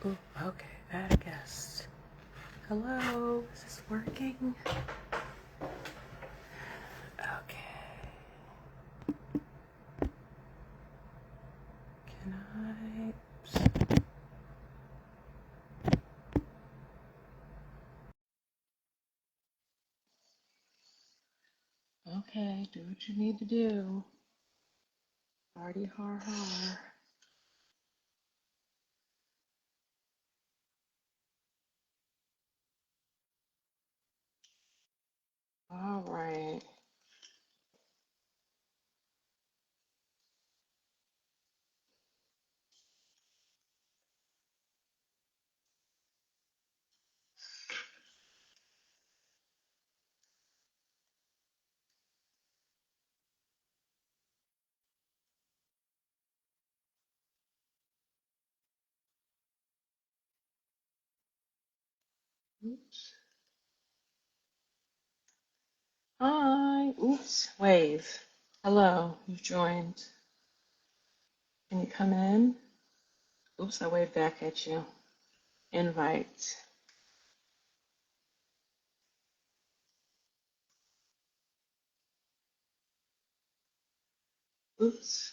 Ooh, okay, add a guest. Hello, is this working? Okay. Can I? Oops. Okay, do what you need to do. Party har har. All right. Oops. Hi. Oops. Wave. Hello. You've joined. Can you come in? Oops, I waved back at you. Invite. Oops.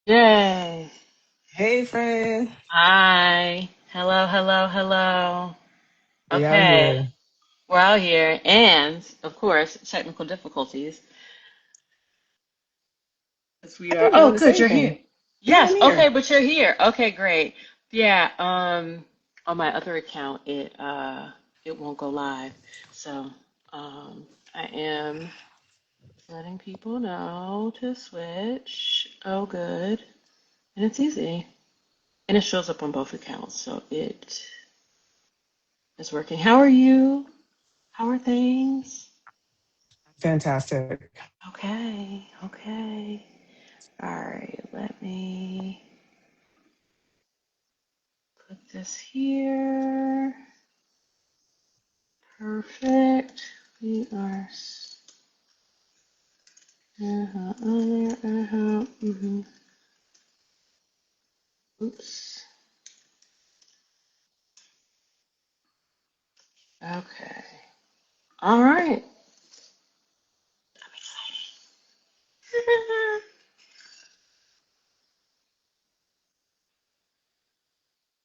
Yay. Hey, friend. Hi. Hello, hello, hello. How y'all Okay. doing? We're out here. And, of course, technical difficulties. Yes, we I are. didn't Oh, notice good. You're here. anything. Yeah, Yes. I'm Okay, here. but you're here. Okay, great. Yeah. On my other account, it won't go live. So, I am letting people know to switch. Oh, good. And it's easy. And it shows up on both accounts, so it is working. How are you? How are things? Fantastic. Okay, okay. All right, let me put this here. Perfect. We are. Oops. Okay. All right. I'm excited.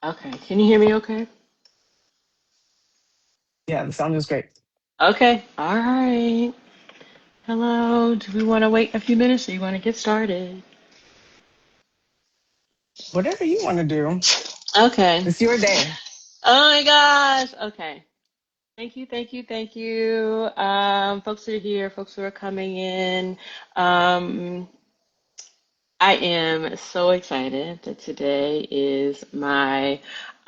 Okay. Can you hear me okay? Yeah, the sound is great. Okay. All right. Hello. Do we want to wait a few minutes or you want to get started? Whatever you want to do, Okay. it's your day. Oh my gosh. Okay. Thank you, thank you, thank you. Folks who are here, folks who are coming in. Um, I am so excited that today is my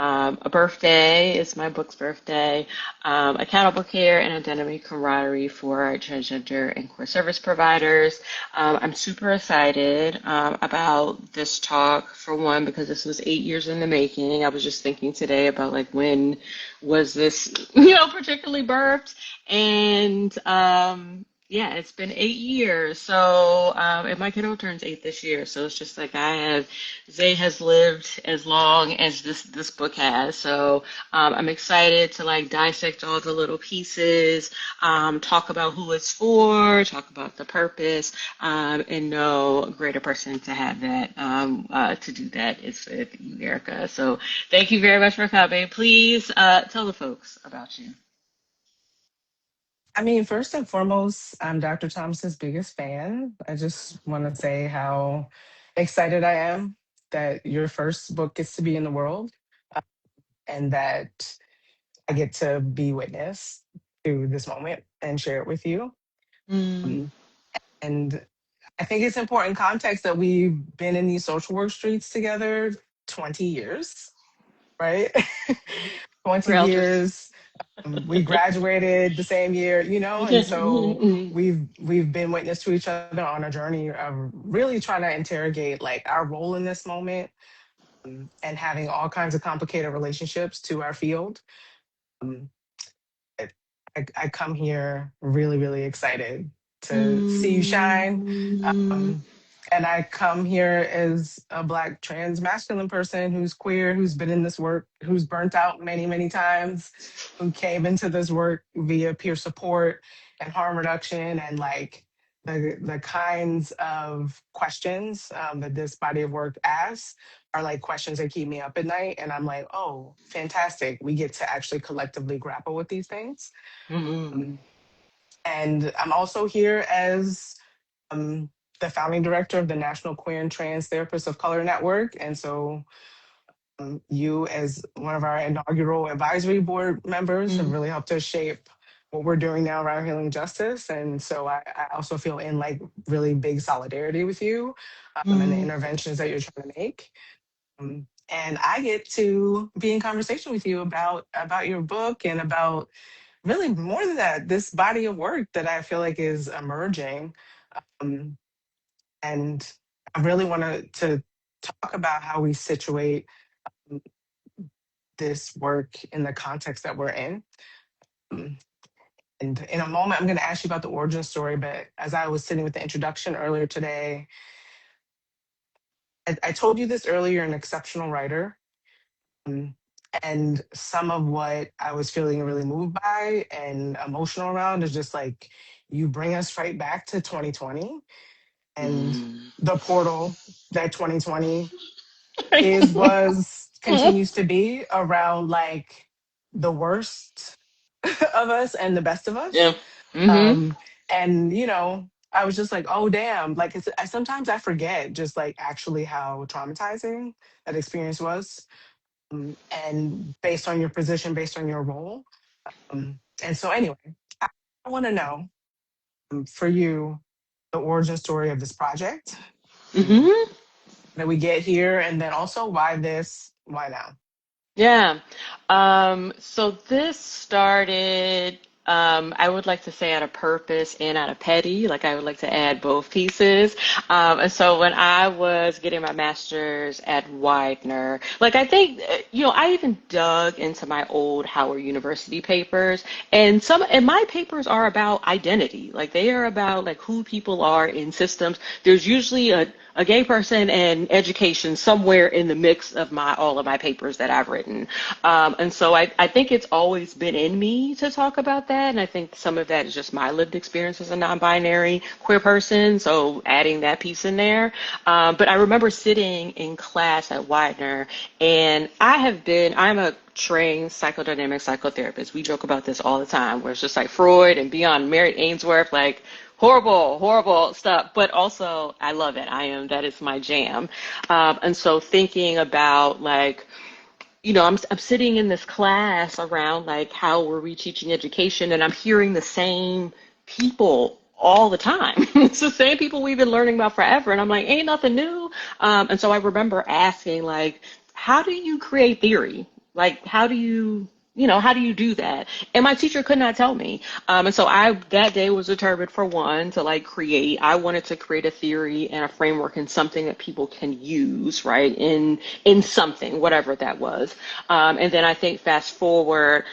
a birthday. It's my book's birthday. Accountable Care and Identity Camaraderie for Transgender and Core Service Providers. I'm super excited about this talk, for one, because this was 8 years in the making. I was just thinking today about like when was this, particularly birthed, and yeah, it's been 8 years. So, and my kiddo turns 8 this year. So it's just like Zay has lived as long as this book has. So, I'm excited to like dissect all the little pieces, talk about who it's for, talk about the purpose, and no greater person to have that, to do that is with you, Erica. So, thank you very much for coming. Please, tell the folks about you. I mean, first and foremost, I'm Dr. Thomas's biggest fan. I just want to say how excited I am that your first book gets to be in the world and that I get to be witness to this moment and share it with you. Mm, Um, and I think it's important context that we've been in these social work streets together 20 years, right? 20 we're elders. years. We graduated the same year, and so we've been witness to each other on a journey of really trying to interrogate like our role in this moment, and having all kinds of complicated relationships to our field. Um, I I come here really, really excited to see you shine. Mm, Um, and I come here as a Black trans masculine person who's queer, who's been in this work, who's burnt out many, many times, who came into this work via peer support and harm reduction, and like the kinds of questions that this body of work asks are like questions that keep me up at night. And I'm like, oh, fantastic. We get to actually collectively grapple with these things. mm, Um, and I'm also here as um, the founding director of the National Queer and Trans Therapists of Color Network. And so you, as one of our inaugural advisory board members, have mm, really helped us shape what we're doing now around healing justice. And so I also feel in like really big solidarity with you and the mm, interventions that you're trying to make. And I get to be in conversation with you about your book and about really more than that, this body of work that I feel like is emerging. Um, and I really want to talk about how we situate this work in the context that we're in. Um, and in a moment, I'm going to ask you about the origin story. But as I was sitting with the introduction earlier today, I told you this earlier, you're an exceptional writer. Um, and some of what I was feeling really moved by and emotional around is just like you bring us right back to 2020 and mm. the portal that 2020 continues to be around like the worst of us and the best of Yeah. us. Mm-hmm. Um, and I was just like, oh damn! Like sometimes I forget just like actually how traumatizing that experience was, and based on your position, based on your role. And so anyway, I want to know for you the origin story of this project, um, Mm-hmm. that we get here, and then also why this, why now. Yeah. So this started, I would like to say out of purpose and out of petty. Like I would like to add both pieces. And so when I was getting my master's at Widener, like I think, I even dug into my old Howard University papers, and my papers are about identity. Like they are about like who people are in systems. There's usually a gay person and education somewhere in the mix of all of my papers that I've written. And so I think it's always been in me to talk about that. And I think some of that is just my lived experience as a non-binary queer person. So adding that piece in there. But I remember sitting in class at Widener, and I'm a trained psychodynamic psychotherapist. We joke about this all the time, where it's just like Freud and beyond Merritt Ainsworth, like horrible, horrible stuff. But also, I love it. That is my jam. And so thinking about like, I'm sitting in this class around like how were we teaching education, and I'm hearing the same people all the time. It's the same people we've been learning about forever, and I'm like, ain't nothing new. And so I remember asking like, how do you create theory? Like, how do you do that? And my teacher could not tell me. And so that day was determined for one to like I wanted to create a theory and a framework and something that people can use, right? In something, whatever that was. And then I think fast forward,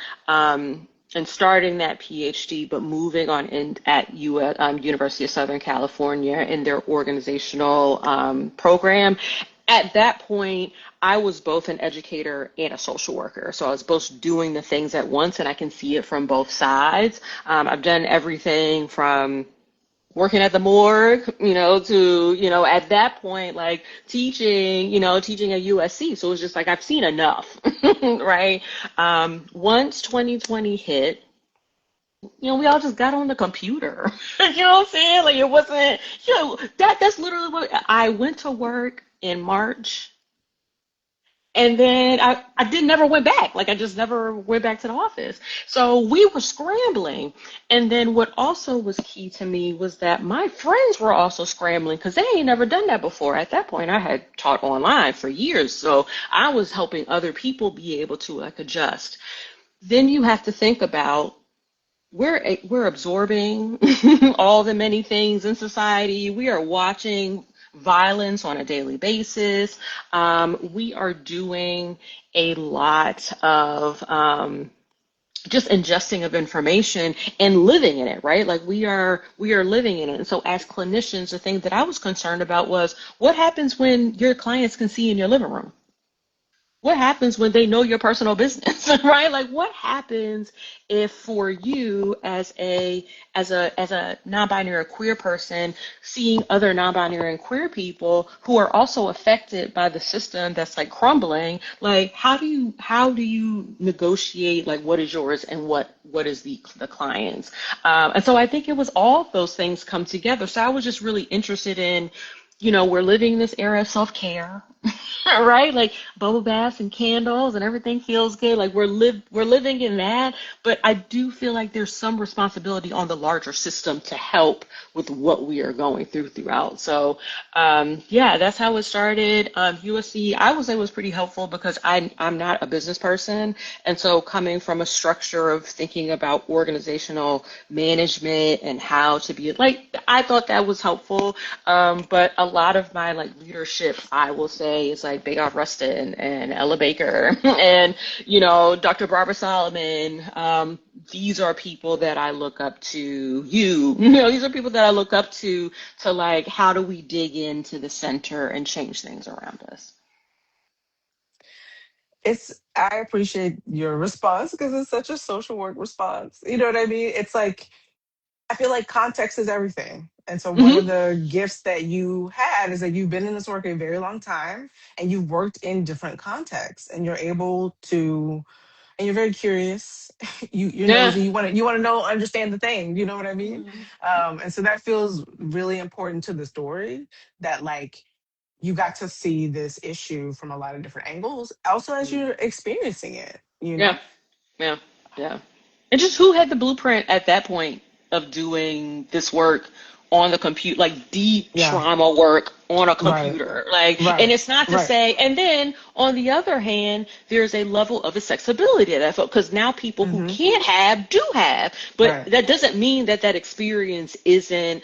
and starting that PhD, but moving on at University of Southern California in their organizational program. At that point, I was both an educator and a social worker. So I was both doing the things at once, and I can see it from both sides. I've done everything from working at the morgue, to, at that point, like teaching at USC. So it was just like, I've seen enough, right? Once 2020 hit, we all just got on the computer. You know what I'm saying? Like it wasn't, that's literally what I went to work in March, and then I did never went back. Like I just never went back to the office. So we were scrambling. And then what also was key to me was that my friends were also scrambling because they ain't never done that before. At that point, I had taught online for years. So I was helping other people be able to like adjust. Then you have to think about we're absorbing all the many things in society. We are watching violence on a daily basis. We are doing a lot of just ingesting of information and living in it, right? Like we are living in it. And so as clinicians, the thing that I was concerned about was what happens when your clients can see in your living room? What happens when they know your personal business, right? Like what happens if for you as a non-binary or queer person seeing other non-binary and queer people who are also affected by the system that's like crumbling, like how do you negotiate like what is yours and what is the client's? And so I think it was all of those things come together. So I was just really interested in, we're living this era of self-care, right? Like bubble baths and candles and everything feels good. Like we're living in that, but I do feel like there's some responsibility on the larger system to help with what we are going throughout. So yeah, that's how it started. USC, I would say was pretty helpful because I'm not a business person, and so coming from a structure of thinking about organizational management and how to be like, I thought that was helpful. But a lot of my like leadership, I will say, is like Bear Rustin and Ella Baker and Dr. Barbara Solomon. These are people that I look up to. These are people that I look up to like how do we dig into the center and change things around us. I appreciate your response because it's such a social work response. You know what I mean? It's like I feel like context is everything. And so one of Hmm. the gifts that you had is that you've been in this work a very long time and you've worked in different contexts and you're able to and you're very curious. You're Yeah. nosy. You want to know, understand the thing. You know what I mean? Mhm. And so that feels really important to the story. That like you got to see this issue from a lot of different angles, also as you're experiencing it. You Yeah. know? Yeah. Yeah. And just who had the blueprint at that point of doing this work on the computer, like deep Yeah. trauma work on a Right. computer? Like, and Right. it's not to Right. say, and then on the other hand, there's a level of accessibility that because now people who Hmm. can't have do have, but Right. that doesn't mean that that experience isn't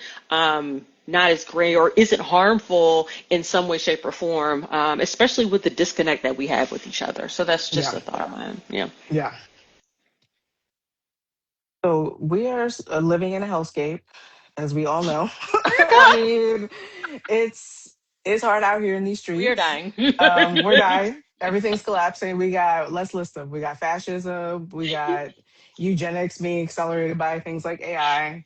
not as great or isn't harmful in some way, shape, or form, especially with the disconnect that we have with each other. So that's just Yeah. a thought of mine. Yeah. Yeah. So we are living in a hellscape, as we all know. I mean, it's it's hard out here in these We are streets. dying. We're dying. Everything's collapsing. We got let's list them. We got fascism. We got eugenics being accelerated by things like AI.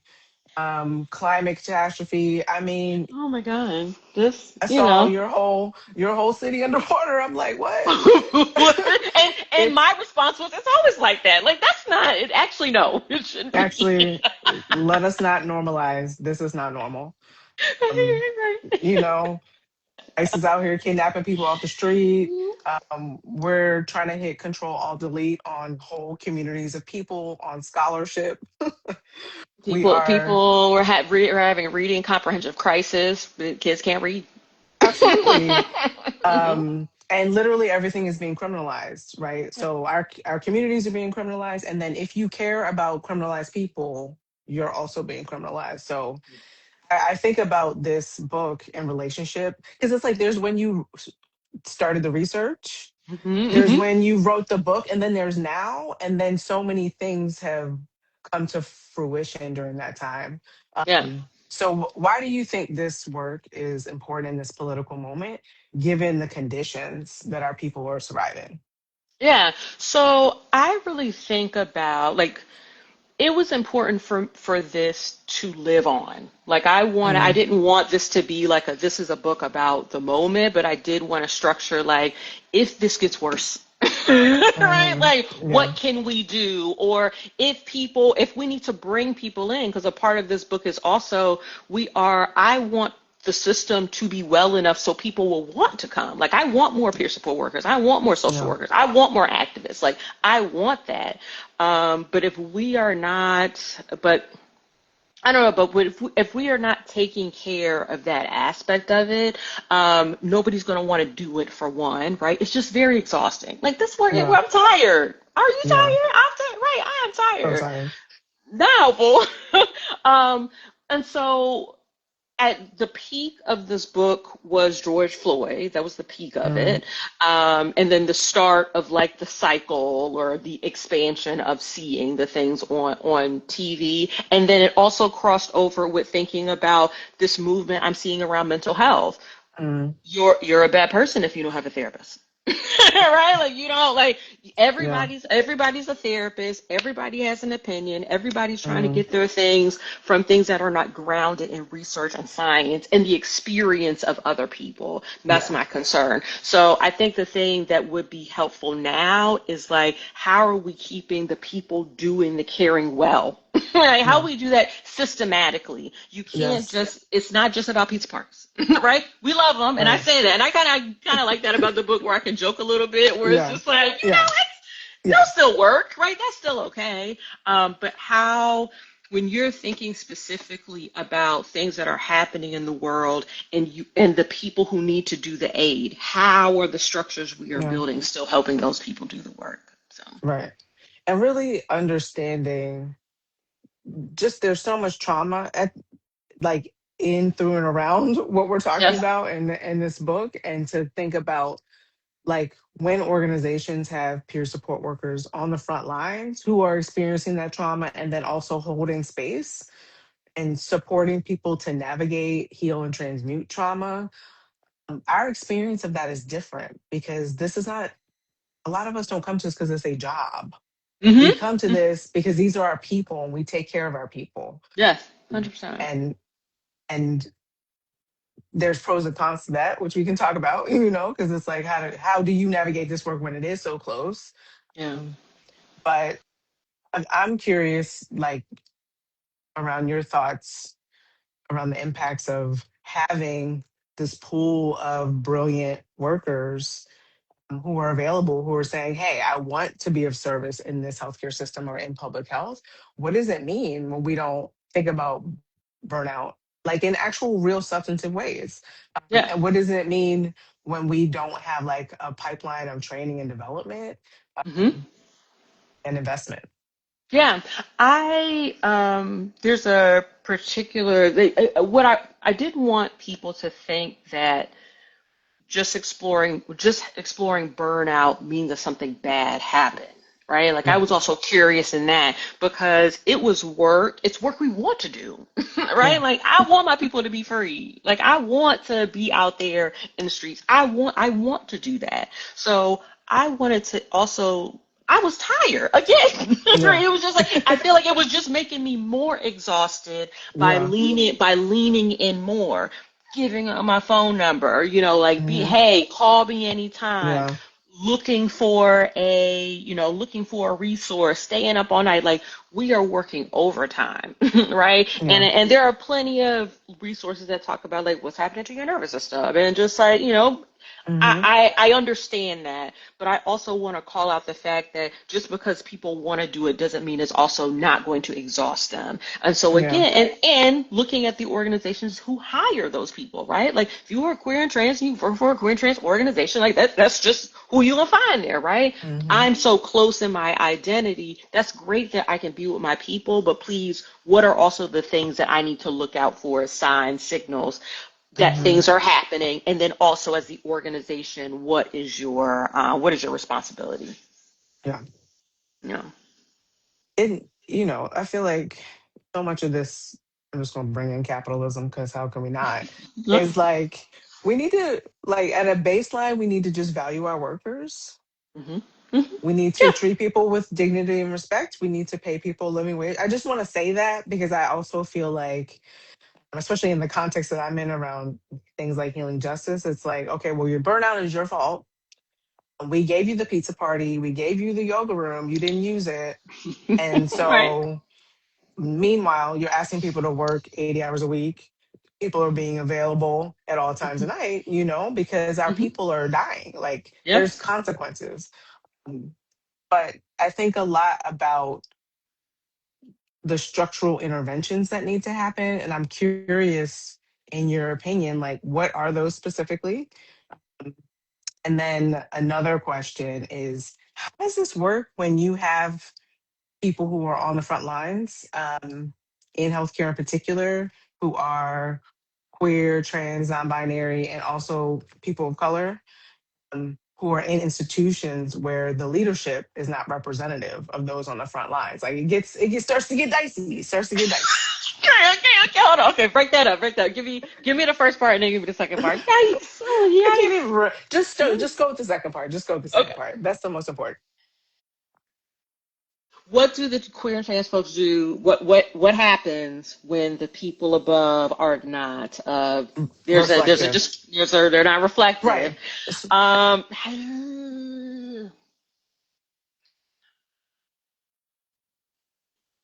Climate catastrophe. I mean, Oh my God. This, I saw your whole city underwater. I'm like, what? and It's my response was, it's always like that. Like, that's not it. Actually, no, it shouldn't be. actually let us not normalize. This is not normal. Um, Right. you know, ICE is out here kidnapping people off the street. We're trying to hit control alt delete on whole communities of people on scholarship. We People, are people were having a reading comprehensive crisis. The kids can't read. absolutely and literally everything is being criminalized, right? So our communities are being criminalized, and then if you care about criminalized people, you're also being criminalized. So I think about this book in relationship because it's like there's when you started the research, there's Hmm. when you wrote the book, and then there's now, and then so many things have come to fruition during that time. Yeah. So why do you think this work is important in this political moment, given the conditions that our people are surviving? Yeah. So I really think about like it was important for this to live on. Like I Hmm. didn't want this to be like this is a book about the moment, but I did want to structure like if this gets worse. Right? Hmm. Like Yeah. what can we do? Or if we need to bring people in, because a part of this book is also I want the system to be well enough so people will want to come. Like I want more peer support workers. I want more social Yeah. workers. I want more activists. Like I want that. But if we are not, but I don't know, but if we are not taking care of that aspect of it, nobody's going to want to do it for one, right? It's just very exhausting. Like this work, Yeah. I'm tired. Are you Yeah. tired? I'm tired. Right, I am So tired. sorry. Not helpful. um, and so at the peak of this book was George Floyd. That was the peak of Mm, it. And then the start of like the cycle or the expansion of seeing the things on TV. And then it also crossed over with thinking about this movement I'm seeing around mental health. mm, You're a bad person if you don't have a therapist. Right? Like you don't like yeah. everybody's a therapist, everybody has an opinion, everybody's trying to Mm, get their things from things that are not grounded in research and science and the experience of other people. That's yeah. my concern. So I think the thing that would be helpful now is like how are we keeping the people doing the caring well? Like how Yeah. we do that systematically. You can't Yes. just it's not just about pizza parties. Right? We love them, and I Right. say that, and I kind of like that about the book, where I can joke a little bit, where it's Yeah. just like, Yeah. they'll Yeah. still work, right? That's still okay. But how, when you're thinking specifically about things that are happening in the world, and the people who need to do the aid, how are the structures we are Yeah. building still helping those people do the work? So, Right. And really understanding just there's so much trauma at like in through and around what we're talking yes. about in this book, and to think about like when organizations have peer support workers on the front lines who are experiencing that trauma, and then also holding space and supporting people to navigate, heal, and transmute trauma. Our experience of that is different because this is not, a lot of us don't come to this because it's a job. We come to Mm-hmm. this because these are our people and we take care of our people. Yes, 100%. And and there's pros and cons to that, which we can talk about, you know, because it's like how do you navigate this work when it is so close? Yeah. Um, But I'm curious, like around your thoughts around the impacts of having this pool of brilliant workers who are available, who are saying, hey, I want to be of service in this healthcare system or in public health. What does it mean when we don't think about burnout, like in actual, real, substantive ways? Yeah. And what does it mean when we don't have like a pipeline of training and development Mm-hmm. and investment? Yeah, I there's a particular what I didn't want people to think that just exploring burnout means that something bad happened, right? Like I Yeah, was also curious in that because it was work, it's work we want to do, right? yeah, Like I want my people to be free. Like I want to be out there in the streets. I want to do that. So I wanted to also I was tired again. yeah, Right? It was just like I feel like it was just making me more exhausted by yeah, leaning in more, giving up my phone number, like hmm, hey, call me anytime, yeah, looking for a resource, staying up all night. Like we are working overtime, right? And yeah, and there are plenty of resources that talk about like what's happening to your nervous system and just like, hmm, I understand that, but I also want to call out the fact that just because people want to do it doesn't mean it's also not going to exhaust them. And so yeah, again, and looking at the organizations who hire those people, right? Like if you are queer and trans and you work for a queer and trans organization, like that's just who you're gonna find there, right? hmm, I'm so close in my identity. That's great that I can be with my people, but please, what are also the things that I need to look out for as signs, signals that hmm, things are happening, and then also as the organization, what is your responsibility? yeah. Yeah. And I feel like so much of this, I'm just going to bring in capitalism because how can we not? Yep. Is like we need to, like, at a baseline, we need to just value our workers. Hmm. Hmm. We need to Yeah. treat people with dignity and respect. We need to pay people a living wage. I just want to say that because I also feel like, especially in the context that I'm in around things like healing justice, it's like, okay, well, your burnout is your fault. We gave you the pizza party, we gave you the yoga room, you didn't use it. And Right. so, meanwhile, you're asking people to work 80 hours a week. People are being available at all times of night, because our Hmm. people are dying. Like Yep. there's consequences. Um, But I think a lot about the structural interventions that need to happen. And I'm curious, in your opinion, like what are those specifically? And then another question is, how does this work when you have people who are on the front lines, in healthcare in particular, who are queer, trans, non-binary, and also people of color, who are in institutions where the leadership is not representative of those on the front lines. Like starts to get dicey. It starts to get dicey. Okay, hold on. Okay, break that up, break that up. Give me the first part and then give me the second part. Yikes! I Oh, can't even yikes! just go with the second part. Just go with the second Okay. part. That's the most important. What do the queer and trans folks do? What happens when the people above are not? Reflective. They're not reflective. Right. It's- Um,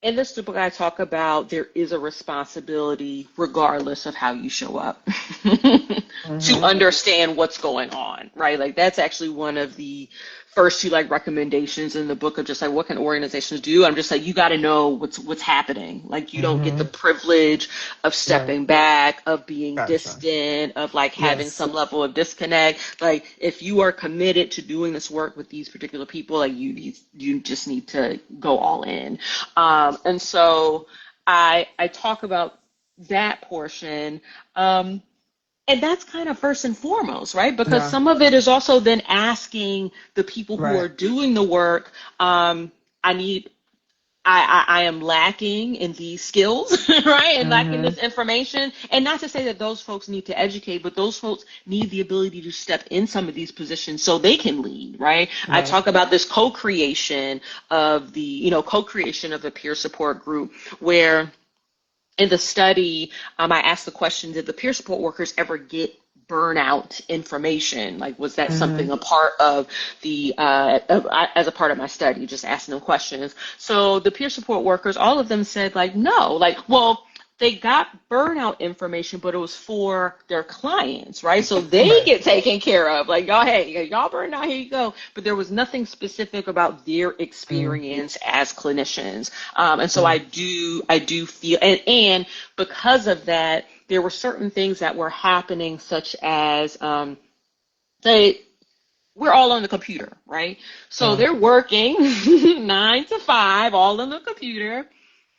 in this book, I talk about there is a responsibility, regardless of how you show up, to mhm. understand what's going on, right? Like that's actually one of the first two like recommendations in the book of just like what can organizations do. I'm just like you got to know what's happening. Like you don't get the Mhm. privilege of Right. stepping back, of being Gotcha. distant, of like having Yes. some level of disconnect. Like if you are committed to doing this work with these particular people, like you just need to go all in. And so I talk about that portion. And that's kind of first and foremost, right? Because Yeah. some of it is also then asking the people who Right. are doing the work, I need I am lacking in these skills, right? And lacking Mhm. this information. And not to say that those folks need to educate, but those folks need the ability to step in some of these positions so they can lead, right? I Right. talk about this co-creation of co-creation of the peer support group where in the study, I asked the question, did the peer support workers ever get burnout information? Like, was that something Mhm. a part of as a part of my study, just asking them questions. So the peer support workers, all of them said like, no, like, well, they got burnout information, but it was for their clients, right? So they Right. get taken care of. Like, y'all, hey, y'all burned out, here you go. But there was nothing specific about their Mm. experience as clinicians. And so Mm. I do feel, and because of that, there were certain things that were happening, such as, say, we're all on the computer, right? So Yeah. they're working 9 to 5, all on the computer.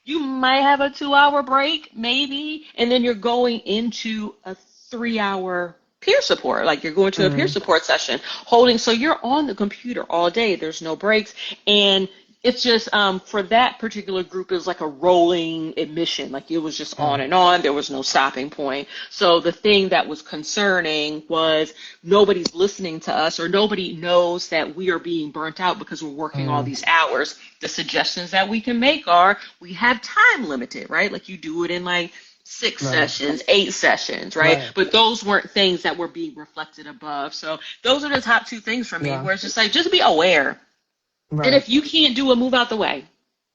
You might have a 2 hour break, maybe, and then you're going into a 3 hour peer support. Like you're going to a peer Mm. support session, holding. So you're on the computer all day. There's no breaks, and it's just for that particular group, it was like a rolling admission. Like it was just Yeah. on and on. There was no stopping point. So the thing that was concerning was nobody's listening to us, or nobody knows that we are being burnt out because we're working all Mm. these hours. The suggestions that we can make are we have time limited, right? Like you do it in like six Right. sessions, 8 sessions, right? Right. But those weren't things that were being reflected above. So those are the top two things for me, Yeah. where it's just like just be aware. And Right. if you can't do it, move out the way.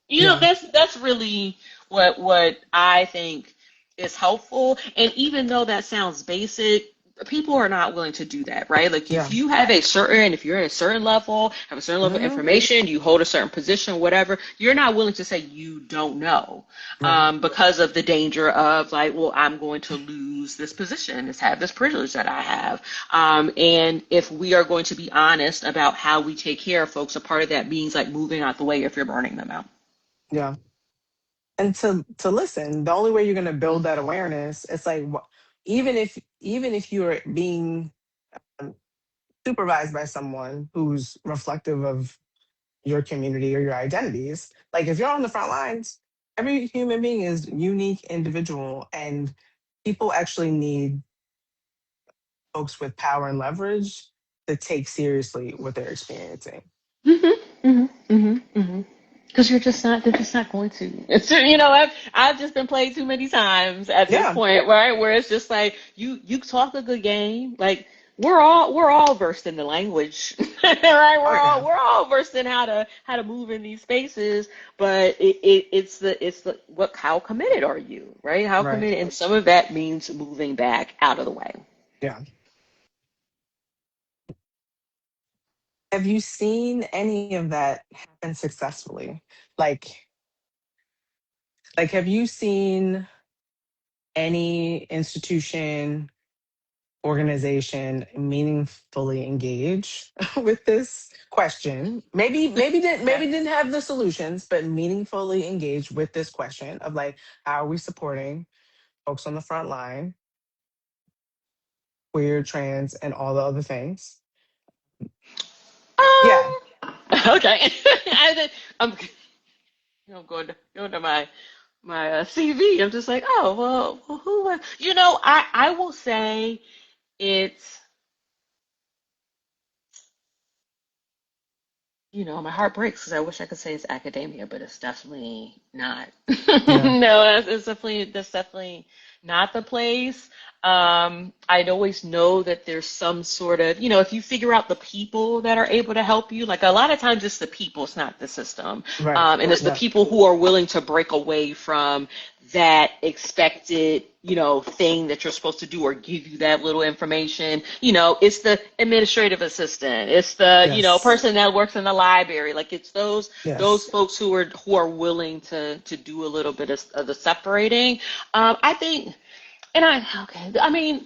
Yeah. That's really what I think is helpful. And even though that sounds basic, people are not willing to do that, right? Like Yeah. if you're at a certain level, have a certain level of Mhm. information, you hold a certain position, whatever, you're not willing to say you don't know, Right. because of the danger of like, well, I'm going to lose this position, this privilege that I have. And if we are going to be honest about how we take care of folks, a part of that means like moving out the way if you're burning them out. Yeah. And to listen, the only way you're going to build that awareness, it's like even if you're being um, supervised by someone who's reflective of your community or your identities, like if you're on the front lines, every human being is unique, individual, and people actually need folks with power and leverage to take seriously what they're experiencing. Because they're just not going to. I've just been played too many times at this Yeah. point, right? Where it's just like you talk a good game, like we're all versed in the language, right? Oh yeah. We're all versed in how to move in these spaces, but it's the what how committed are you, right? How Right. committed, and some of that means moving back out of the way. Yeah. Have you seen any of that happen successfully? Like, have you seen any institution, organization meaningfully engage with this question? Maybe didn't have the solutions, but meaningfully engage with this question of like, how are we supporting folks on the front line? queer, trans, and all the other things. Yeah, Okay. I'm, I'm going to my CV. I'm just like, oh well, who? I will say it's my heart breaks because I wish I could say it's academia, but it's definitely not. yeah, No, that's definitely not the place. I'd always know that there's some sort of, if you figure out the people that are able to help you, like a lot of times it's the people, it's not the system. right. And it's the Yeah, people who are willing to break away from that expected, thing that you're supposed to do or give you that little information. It's the administrative assistant. It's the, yes, person that works in the library. Like it's those yes. folks who are willing to do a little bit of the separating. I think, okay, I mean,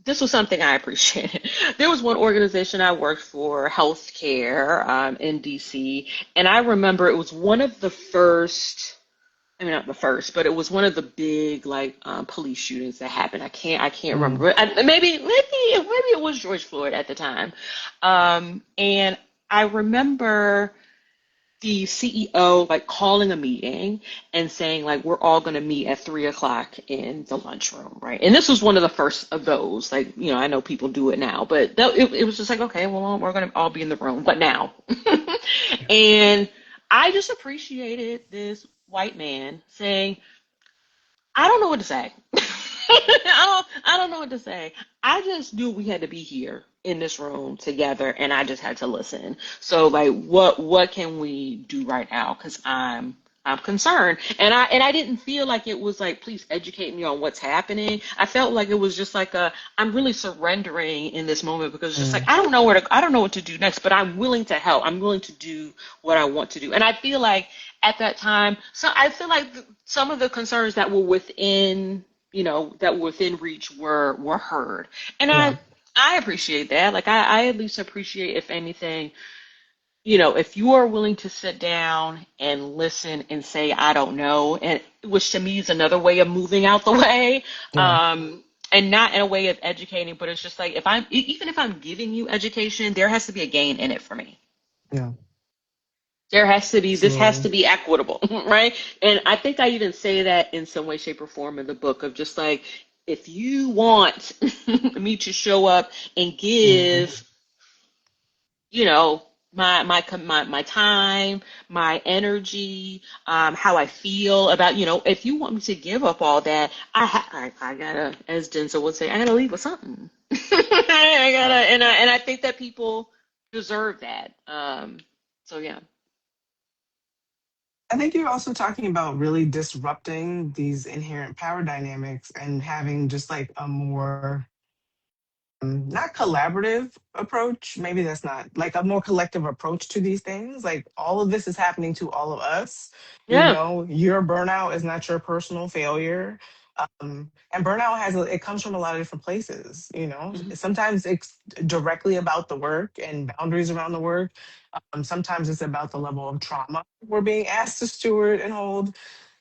this was something I appreciated. There was one organization I worked for, healthcare, in DC, and I remember it was one of the first. I mean, not the first, but it was one of the big like police shootings that happened. I can't Mm, remember. Maybe it was George Floyd at the time. And I remember the CEO like calling a meeting and saying like we're all going to meet at 3 o'clock in the lunchroom, right? And this was one of the first of those. Like I know people do it now, but it was just like okay, well we're going to all be in the room, but now, yeah, and I just appreciated this white man saying I don't know what to say. I don't know what to say. I just knew we had to be here in this room together and I just had to listen. So like what can we do right now? Because I'm concerned. And I didn't feel like it was like, please educate me on what's happening. I felt like it was just like I'm really surrendering in this moment because it's just like mm, I don't know what to do next, but I'm willing to help. I'm willing to do what I want to do. And I feel like at that time, so I feel like some of the concerns that were within reach were heard, and yeah, I appreciate that. Like I at least appreciate, if anything, if you are willing to sit down and listen and say I don't know, and which to me is another way of moving out the way, yeah, and not in a way of educating, but it's just like even if I'm giving you education, there has to be a gain in it for me. yeah. This has to Absolutely. be equitable, right? And I think I even say that in some way, shape, or form in the book of just like, if you want me to show up and Mm, give, you know, my time, my energy, how I feel about, if you want me to give up all that, I gotta, as Denzel would say, I gotta leave with something. I gotta, right. and I think that people deserve that. So yeah. I think you're also talking about really disrupting these inherent power dynamics and having just like a more not collaborative approach. Maybe that's not like a more collective approach to these things. Like all of this is happening to all of us. Yeah. Your burnout is not your personal failure. And burnout it comes from a lot of different places. Mhm. Sometimes it's directly about the work and boundaries around the work. Sometimes it's about the level of trauma we're being asked to steward and hold.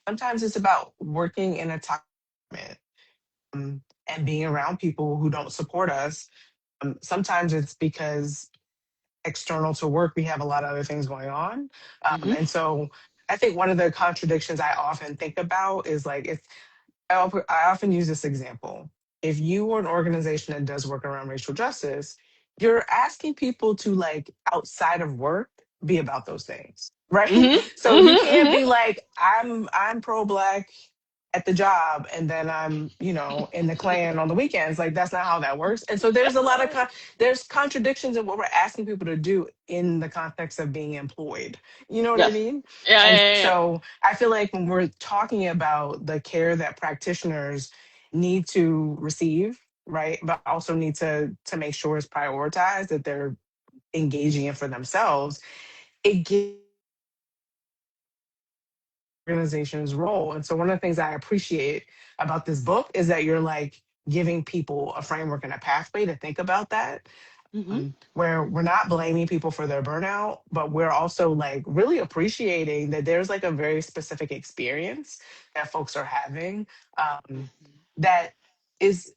Sometimes it's about working in a toxic environment, and being around people who don't support us. Sometimes it's because external to work, we have a lot of other things going on. Mhm. And so I think one of the contradictions I often think about is like, I often use this example. If you are an organization that does work around racial justice, you're asking people to like outside of work be about those things, right? Mhm. So you Mhm. can't be Mhm. like I'm pro black at the job and then I'm in the Klan on the weekends. Like that's not how that works. And so there's a lot of there's contradictions in what we're asking people to do in the context of being employed. You know what I Yes. mean? Yeah. And Yeah. Yeah. so I feel like when we're talking about the care that practitioners need to receive, right, but also need to make sure it's prioritized, that they're engaging in for themselves, it gives organization's role. And so one of the things I appreciate about this book is that you're like giving people a framework and a pathway to think about that, Mhm. where we're not blaming people for their burnout, but we're also like really appreciating that there's like a very specific experience that folks are having, um, that is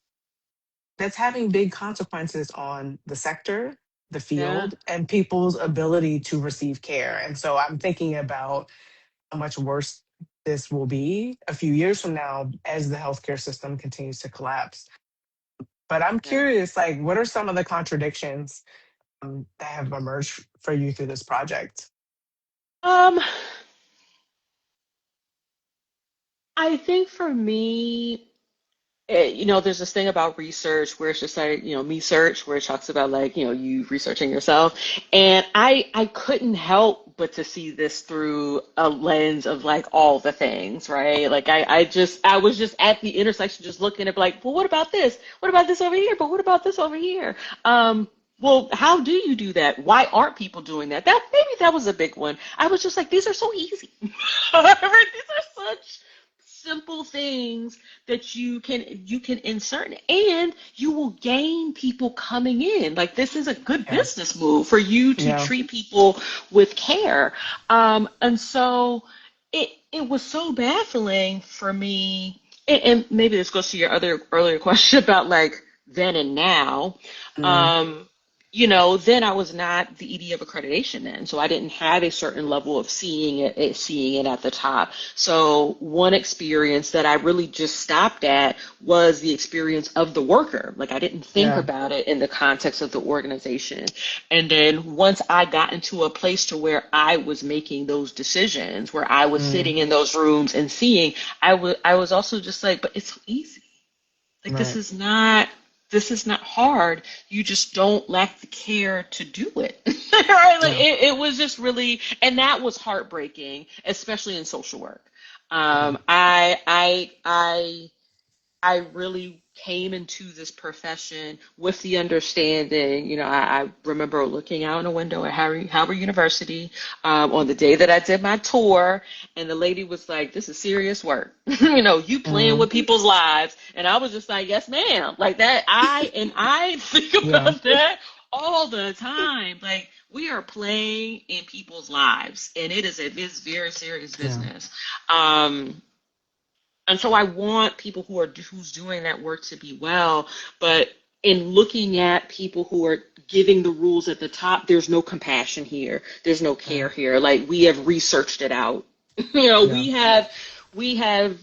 that's having big consequences on the sector, the Yeah. field, and people's ability to receive care. And so I'm thinking about how much worse this will be a few years from now as the healthcare system continues to collapse. But I'm Yeah. curious, like, what are some of the contradictions that have emerged for you through this project? Um, I think for me, there's this thing about research where it's just like, me search, where it talks about like, you researching yourself. And I couldn't help but to see this through a lens of like all the things, right? Like I was just at the intersection, just looking at like, well, what about this? What about this over here? But what about this over here? Well, how do you do that? Why aren't people doing that? Maybe that was a big one. I was just like, these are so easy. Right? These are such simple things that you can insert, and you will gain people coming in. Like, this is a good Yeah. business move for you to Yeah. treat people with care. And so it was so baffling for me. And maybe this goes to your other earlier question about like then and now. Mm, um then I was not the ED of accreditation then, so I didn't have a certain level of seeing it at the top. So one experience that I really just stopped at was the experience of the worker. Like, I didn't think yeah. about it in the context of the organization. And then once I got into a place to where I was making those decisions, where I was Mm, sitting in those rooms and seeing, I was also just like, but it's so easy. Like, this right. is not hard. You just don't lack the care to do it. Right? Like, Yeah. it was just really, and that was heartbreaking, especially in social work. Yeah. I really came into this profession with the understanding, I remember looking out in a window at Howard University on the day that I did my tour, and the lady was like, "This is serious work. You playing Mm, with people's lives." And I was just like, "Yes, ma'am." Like that, I think yeah. about that all the time. Like, we are playing in people's lives, and it's very serious Yeah. business. Um, and so I want people who's doing that work to be well, but in looking at people who are giving the rules at the top, there's no compassion here. There's no care Right. here. Like, we have researched it out. Yeah. We have,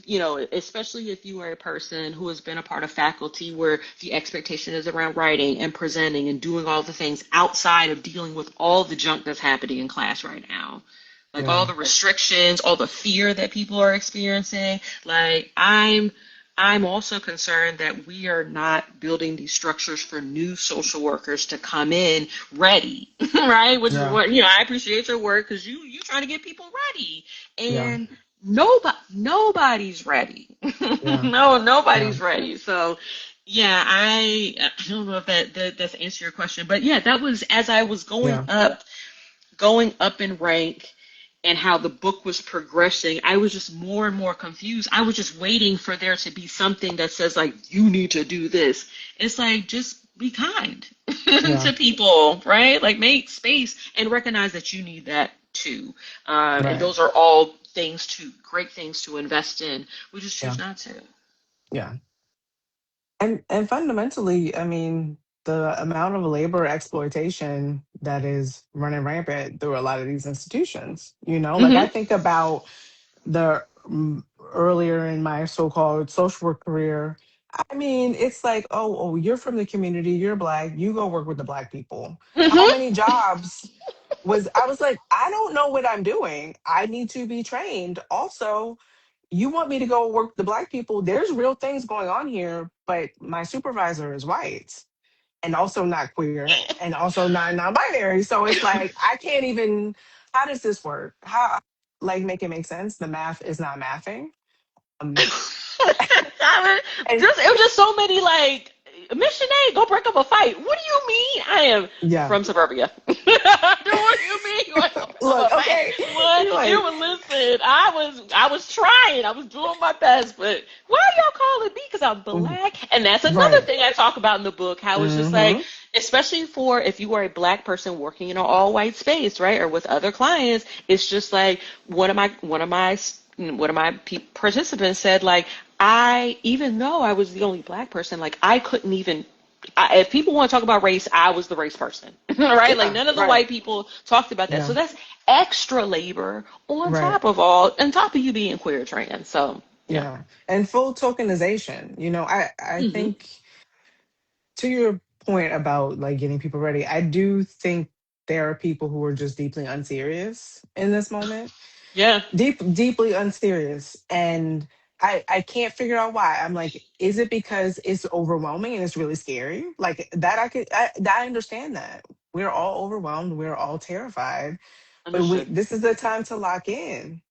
especially if you are a person who has been a part of faculty where the expectation is around writing and presenting and doing all the things outside of dealing with all the junk that's happening in class right now. Like, all Yeah. the restrictions, all the fear that people are experiencing. Like, I'm also concerned that we are not building these structures for new social workers to come in ready, right? Which is Yeah. what, I appreciate your work, because you trying to get people ready. Yeah. And nobody's ready. Yeah. No, Yeah. nobody's ready. So yeah, I don't know if that's answer your question, but yeah, that was as I was Yeah. going up in rank, and how the book was progressing, I was just more and more confused. I was just waiting for there to be something that says, like, you need to do this. It's like, just be kind Yeah. to people, right? Like, make space and recognize that you need that too. And Right. those are all great things to invest in. We just choose Yeah. not to. Yeah. And fundamentally, I mean, the amount of labor exploitation that is running rampant through a lot of these institutions, like I Hmm. think about the earlier in my so-called social work career. I mean, it's like, oh, you're from the community, you're black, you go work with the black people. How Hmm. many jobs I was like, I don't know what I'm doing. I need to be trained. Also, you want me to go work with the black people? There's real things going on here, but my supervisor is white and also not queer and also not non-binary. So it's like I can't even. How does this work? How, like, make it make sense? The math is not mathing. Um, and It was just so many, like, Mission A, go break up a fight. What do you mean? I am yeah, from suburbia. What do you mean you want to go break up look, a fight? okay, you're What? You like, were listen. I was trying. I was doing my best, but why are y'all calling me? Because I'm mm, black, and that's another right, thing I talk about in the book. How it's just like, mm-hmm, especially for if you are a black person working in an all white space, right, or with other clients, it's just like one of my participants said, like, even though I was the only black person, like, I couldn't even if people want to talk about race, I was the race person, right? Like Yeah, none of the right. white people talked about that. So Yeah, that's extra labor right. on top of you being queer trans. So yeah. Yeah. And full tokenization. I Hmm. think to your point about like getting people ready, I do think there are people who are just deeply unserious in this moment. Yeah. Deeply unserious. And I can't figure out why. I'm like, is it because it's overwhelming and it's really scary? Like that I understand that. We're all overwhelmed, we're all terrified, but Understood. this is the time to lock in.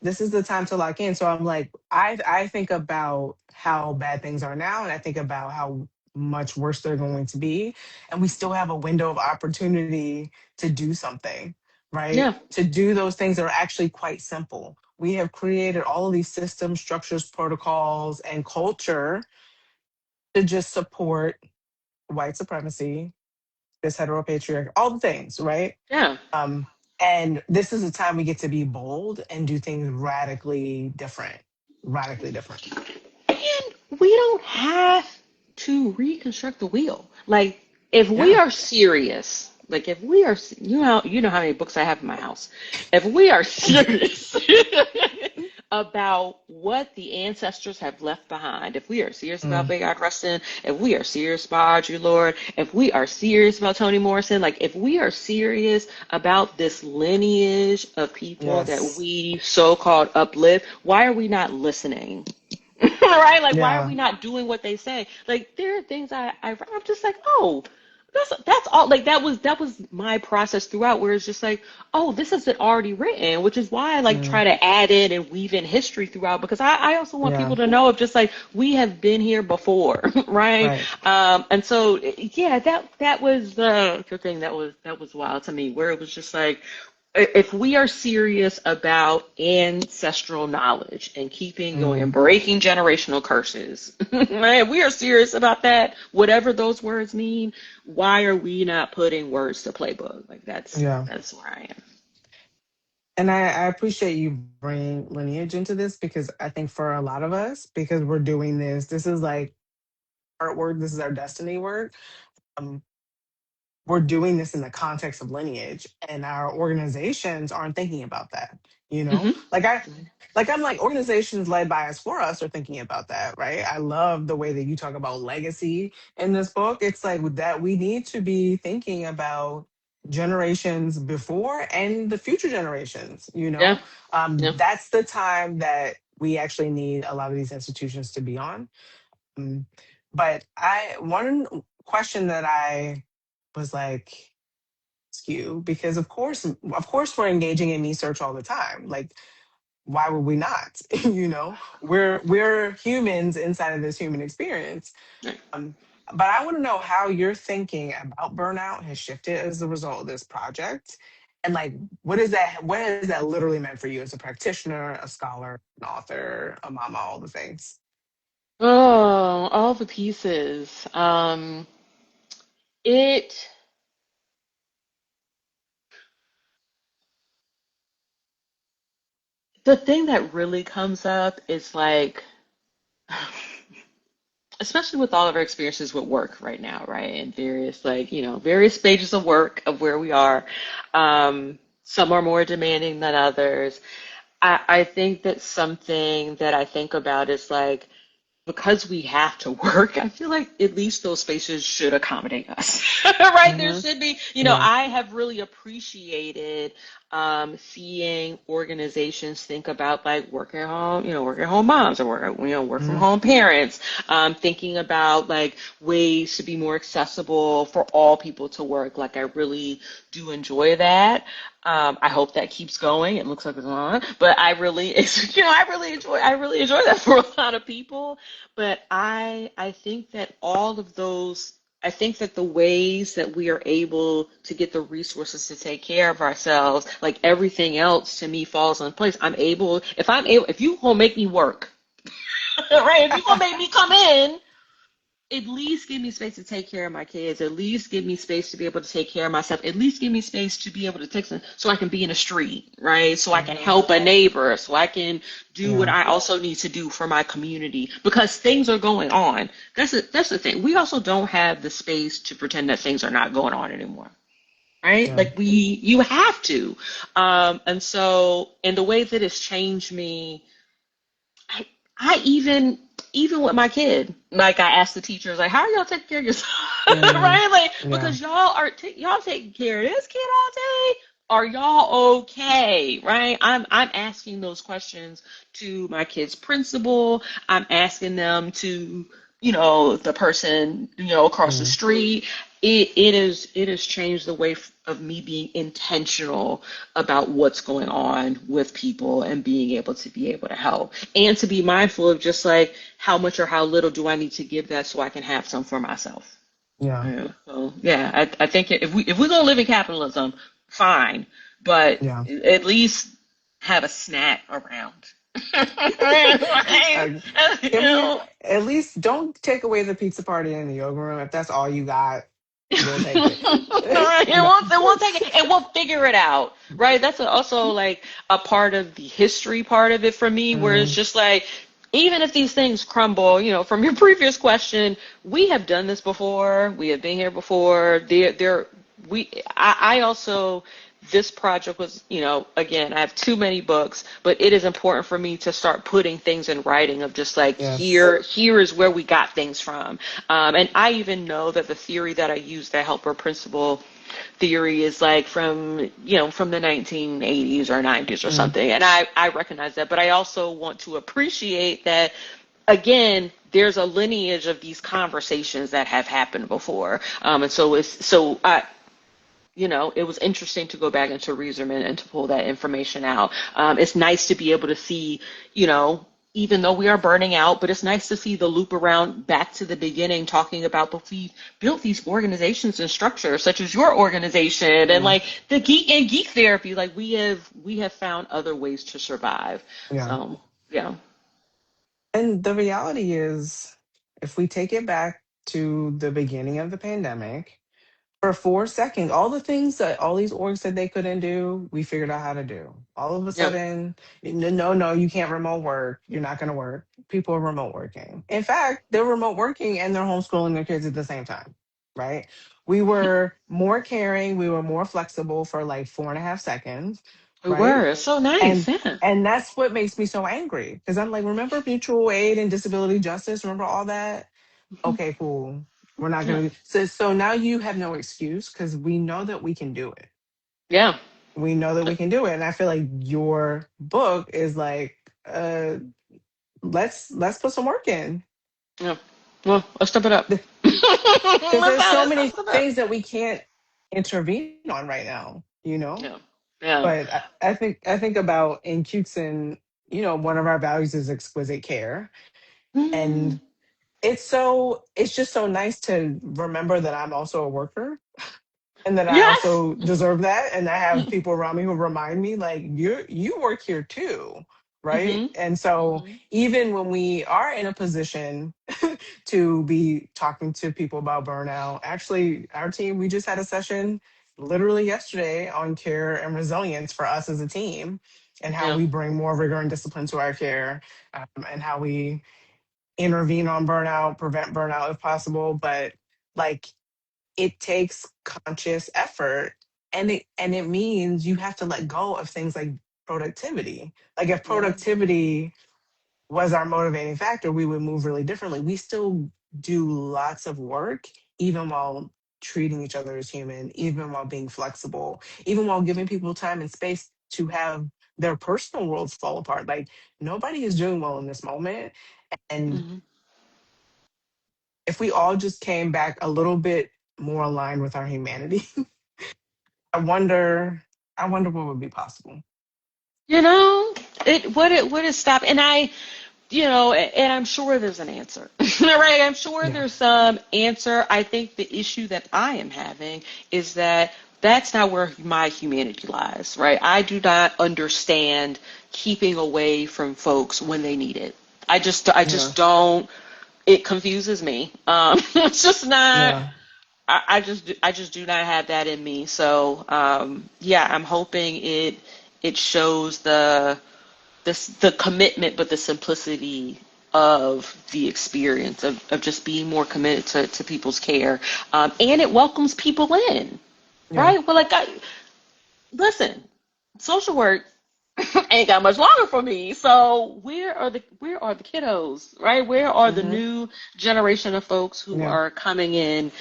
This is the time to lock in. So I'm like, I think about how bad things are now, and I think about how much worse they're going to be, and we still have a window of opportunity to do something, right? Yeah. To do those things that are actually quite simple. We have created all of these systems, structures, protocols, and culture to just support white supremacy, this heteropatriarchy, all the things, right? Yeah. Um, and this is the time we get to be bold and do things radically different. And we don't have to reconstruct the wheel. Like if we Yeah. are serious, like if we are, you know how many books I have in my house. If we are serious about what the ancestors have left behind, if we are serious about Mm, Big Rustin, if we are serious about Audre Lorde, if we are serious about Toni Morrison, like if we are serious about this lineage of people that yes. we so-called uplift, why are we not listening? Right? Like, why are Yeah. we not doing what they say? Like, there are things I'm just like, oh, that's all. Like, that was my process throughout, where it's just like, oh, this isn't already written, which is why I like Mm, try to add in and weave in history throughout, because I also want yeah. people to know of just like we have been here before, right? Right. And so yeah, that was the thing that was wild to me, where it was just like, if we are serious about ancestral knowledge and keeping going and Mm, breaking generational curses, right? If we are serious about that, whatever those words mean, why are we not putting words to playbook? Like yeah. that's where I am. And I appreciate you bringing lineage into this because I think for a lot of us, because we're doing this is like artwork, this is our destiny work. Um, we're doing this in the context of lineage, and our organizations aren't thinking about that, you know? Hmm. I'm like, organizations led by us for us are thinking about that, right? I love the way that you talk about legacy in this book. It's like that we need to be thinking about generations before and the future generations, you Yeah, know? yeah. That's the time that we actually need a lot of these institutions to be on. um, but one question that I was like, ask you, because of course we're engaging in research all the time. Like, why would we not? We're humans inside of this human experience. Right. Um, but I want to know how your thinking about burnout has shifted as a result of this project. And like, what has that literally meant for you as a practitioner, a scholar, an author, a mama, all the things? Oh, all the pieces. It the thing that really comes up is like, especially with all of our experiences with work right now, right? And various, like, various stages of work of where we are. Some are more demanding than others. I think that something that I think about is like, because we have to work, I feel like at least those spaces should accommodate us, right? There Hmm. should be, Yeah. I have really appreciated seeing organizations think about like work at home moms, or work from Hmm. home parents, thinking about like ways to be more accessible for all people to work. Like I really do enjoy that. I hope that keeps going. It looks like it's on, but I really enjoy that for a lot of people. But I think that all of those, I think that the ways that we are able to get the resources to take care of ourselves, like everything else to me falls in place. If you gonna make me work, right? If you gonna make me come in, at least give me space to take care of my kids. At least give me space to be able to take care of myself. At least give me space to be able to take some, so I can be in the street, right? So I can Hmm. help a neighbor. So I can do what Yeah. I also need to do for my community because things are going on. That's the thing. We also don't have the space to pretend that things are not going on anymore. Right? Yeah. Like you have to. And so, in the way that it's changed me, I, even with my kid, like I asked the teachers, like, how are y'all taking care of yourself, Hmm. right? Like, Yeah. because y'all taking care of this kid all day. Are y'all okay, right? I'm asking those questions to my kid's principal. I'm asking them to, the person, across the Mm. street. It has changed the way of me being intentional about what's going on with people and being able to help and to be mindful of just like how much or how little do I need to give that so I can have some for myself. Yeah. Yeah. So yeah, I think if we're gonna live in capitalism, fine, but Yeah. at least have a snack around. Uh, Right? You can we know? at least don't take away the pizza party in the yoga room? If that's all you got, we'll take it. Right. It No. won't take it. It won't figure it out. Right. That's also like a part of the history part of it for me, where it's Mm. just like, even if these things crumble, from your previous question, we have done this before. We have been here before. I also, this project was, again, I have too many books, but it is important for me to start putting things in writing of just like, Yes. here is where we got things from. And I even know that the theory that I use, the helper principle theory, is like from the 1980s or 90s or Mm. something. And I recognize that, but I also want to appreciate that, again, there's a lineage of these conversations that have happened before. And it was interesting to go back into Reasorman and to pull that information out. It's nice to be able to see, even though we are burning out, but it's nice to see the loop around back to the beginning, talking about, but we built these organizations and structures, such as your organization, and Mm. like the geek therapy. Like we have found other ways to survive. Yeah. So yeah, And the reality is, if we take it back to the beginning of the pandemic, for 4 seconds, all the things that all these orgs said they couldn't do, we figured out how to do. All of a yeah, sudden, no, no, you can't remote work. You're not going to work. People are remote working. In fact, they're remote working and they're homeschooling their kids at the same time, right? We were more caring. We were more flexible for like 4.5 seconds, we right? were. It's so nice. And Yeah, and that's what makes me so angry because I'm like, remember mutual aid and disability justice? Remember all that? Okay, cool. We're not yeah, gonna be so now you have no excuse because we know that we can do it. yeah, We know that we can do it. And I feel like your book is like, let's put some work in. yeah. Well, let's step it up. Because there's so many Let's step it up. things that we can't intervene on right now, Yeah, yeah. But I think about in Cutson, one of our values is exquisite care. Mm. And it's just so nice to remember that I'm also a worker and that I Yes. also deserve that. And I have people around me who remind me, like, you work here too, right? Mm-hmm. And so Mm-hmm. even when we are in a position to be talking to people about burnout, actually, our team, we just had a session literally yesterday on care and resilience for us as a team and how Yeah. we bring more rigor and discipline to our care, and how we intervene on burnout, prevent burnout if possible. But like, it takes conscious effort, and it means you have to let go of things like productivity. Like, if Yeah. productivity was our motivating factor, we would move really differently. We still do lots of work even while treating each other as human, even while being flexible, even while giving people time and space to have their personal worlds fall apart. Like, nobody is doing well in this moment. And Mm-hmm. if we all just came back a little bit more aligned with our humanity, I wonder, I wonder what would be possible. You know, it would have stopped, and and I'm sure there's an answer, right? I'm sure Yeah. there's some answer. I think the issue that I am having is that that's not where my humanity lies, right? I do not understand keeping away from folks when they need it. I Yeah. just don't. it confuses me. It's just not. Yeah. I just do not have that in me. So yeah, I'm hoping it shows the commitment, but the simplicity of the experience of just being more committed to people's care, and it welcomes people in, Yeah. right? Well, like, listen, social work ain't got much longer for me. So where are the kiddos, right? Where are the Mm-hmm. new generation of folks who Yeah. are coming in